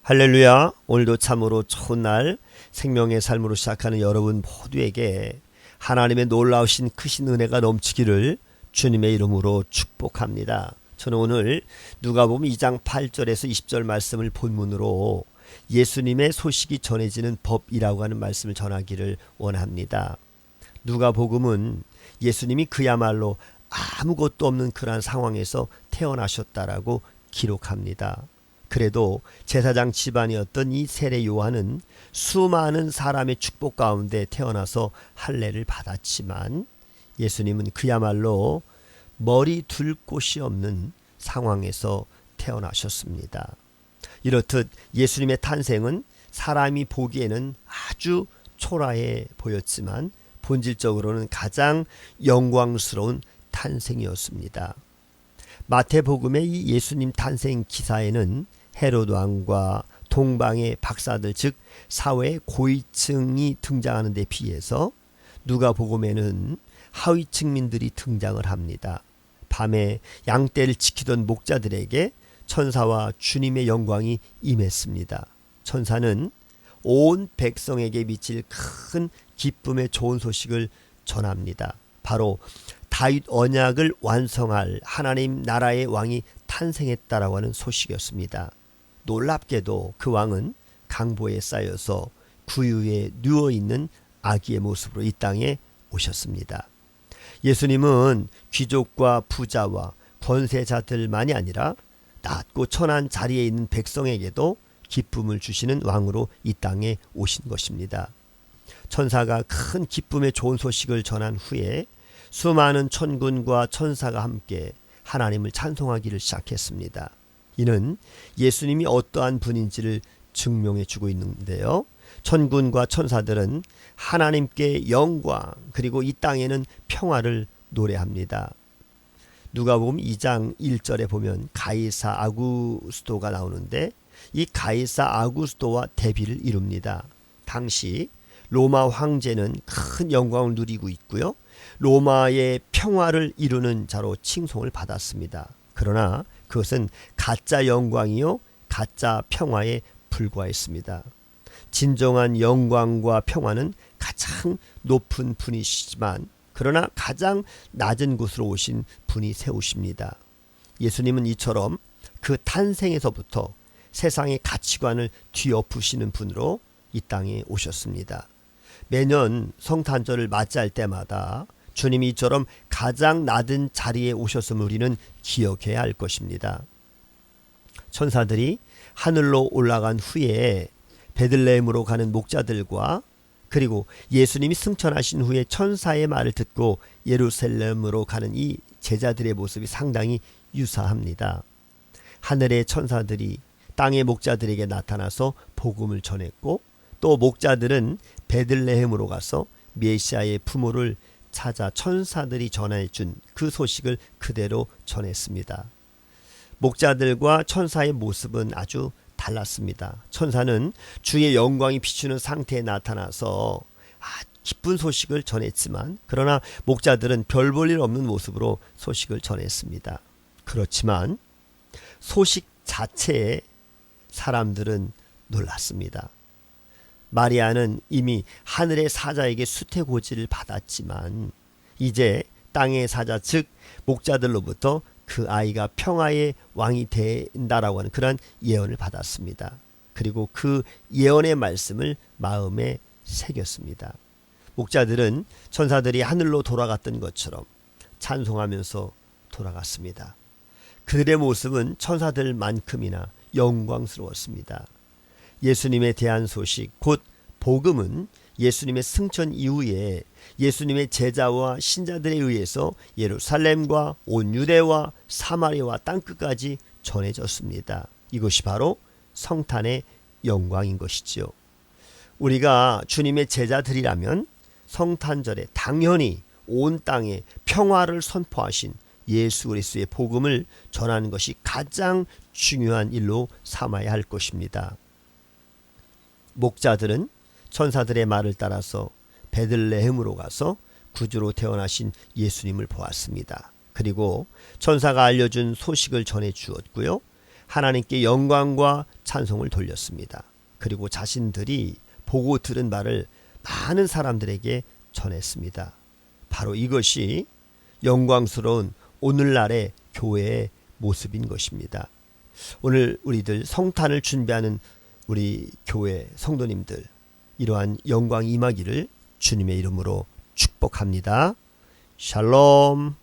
할렐루야. 오늘도 참으로 좋은 날 생명의 삶으로 시작하는 여러분 모두에게 하나님의 놀라우신 크신 은혜가 넘치기를 주님의 이름으로 축복합니다. 저는 오늘 누가복음 2장 8절에서 20절 말씀을 본문으로 예수님의 소식이 전해지는 법이라고 하는 말씀을 전하기를 원합니다. 누가복음은 예수님이 그야말로 아무것도 없는 그러한 상황에서 태어나셨다라고 기록합니다. 그래도 제사장 집안이었던 이 세례 요한은 수많은 사람의 축복 가운데 태어나서 할례를 받았지만 예수님은 그야말로 머리 둘 곳이 없는 상황에서 태어나셨습니다. 이렇듯 예수님의 탄생은 사람이 보기에는 아주 초라해 보였지만 본질적으로는 가장 영광스러운 탄생이었습니다. 마태복음의 이 예수님 탄생 기사에는 헤로드 왕과 동방의 박사들 즉 사회의 고위층이 등장하는 데 비해서 누가복음에는 하위층민들이 등장을 합니다. 밤에 양떼를 지키던 목자들에게 천사와 주님의 영광이 임했습니다. 천사는 온 백성에게 미칠 큰 기쁨의 좋은 소식을 전합니다. 바로 다윗 언약을 완성할 하나님 나라의 왕이 탄생했다라고 하는 소식이었습니다. 놀랍게도 그 왕은 강보에 쌓여서 구유에 누워있는 아기의 모습으로 이 땅에 오셨습니다. 예수님은 귀족과 부자와 권세자들만이 아니라 낮고 천한 자리에 있는 백성에게도 기쁨을 주시는 왕으로 이 땅에 오신 것입니다. 천사가 큰 기쁨의 좋은 소식을 전한 후에 수많은 천군과 천사가 함께 하나님을 찬송하기를 시작했습니다. 이는 예수님이 어떠한 분인지를 증명해 주고 있는데요. 천군과 천사들은 하나님께 영광 그리고 이 땅에는 평화를 노래합니다. 누가복음 2장 1절에 보면 가이사 아구스토가 나오는데 이 가이사 아구스토와 대비를 이룹니다. 당시 로마 황제는 큰 영광을 누리고 있고요. 로마의 평화를 이루는 자로 칭송을 받았습니다. 그러나 그것은 가짜 영광이요 가짜 평화에 불과했습니다. 진정한 영광과 평화는 가장 높은 분이시지만 그러나 가장 낮은 곳으로 오신 분이 세우십니다. 예수님은 이처럼 그 탄생에서부터 세상의 가치관을 뒤엎으시는 분으로 이 땅에 오셨습니다. 매년 성탄절을 맞이할 때마다 주님이 이처럼 가장 낮은 자리에 오셨음을 우리는 기억해야 할 것입니다. 천사들이 하늘로 올라간 후에 베들레헴으로 가는 목자들과 그리고 예수님이 승천하신 후에 천사의 말을 듣고 예루살렘으로 가는 이 제자들의 모습이 상당히 유사합니다. 하늘의 천사들이 땅의 목자들에게 나타나서 복음을 전했고 또 목자들은 베들레헴으로 가서 메시아의 부모를 찾아 천사들이 전해준 그 소식을 그대로 전했습니다. 목자들과 천사의 모습은 아주 달랐습니다. 천사는 주의 영광이 비추는 상태에 나타나서 기쁜 소식을 전했지만 그러나 목자들은 별 볼 일 없는 모습으로 소식을 전했습니다. 그렇지만 소식 자체에 사람들은 놀랐습니다. 마리아는 이미 하늘의 사자에게 수태고지를 받았지만 이제 땅의 사자 즉 목자들로부터 그 아이가 평화의 왕이 된다라고 하는 그런 예언을 받았습니다. 그리고 그 예언의 말씀을 마음에 새겼습니다. 목자들은 천사들이 하늘로 돌아갔던 것처럼 찬송하면서 돌아갔습니다. 그들의 모습은 천사들만큼이나 영광스러웠습니다. 예수님에 대한 소식 곧 복음은 예수님의 승천 이후에 예수님의 제자와 신자들에 의해서 예루살렘과 온 유대와 사마리아와 땅끝까지 전해졌습니다. 이것이 바로 성탄의 영광인 것이지요. 우리가 주님의 제자들이라면 성탄절에 당연히 온 땅에 평화를 선포하신 예수 그리스도의 복음을 전하는 것이 가장 중요한 일로 삼아야 할 것입니다. 목자들은 천사들의 말을 따라서 베들레헴으로 가서 구주로 태어나신 예수님을 보았습니다. 그리고 천사가 알려준 소식을 전해 주었고요. 하나님께 영광과 찬송을 돌렸습니다. 그리고 자신들이 보고 들은 바를 많은 사람들에게 전했습니다. 바로 이것이 영광스러운 오늘날의 교회의 모습인 것입니다. 오늘 우리들 성탄을 준비하는 우리 교회 성도님들, 이러한 영광이 임하기를 주님의 이름으로 축복합니다. 샬롬.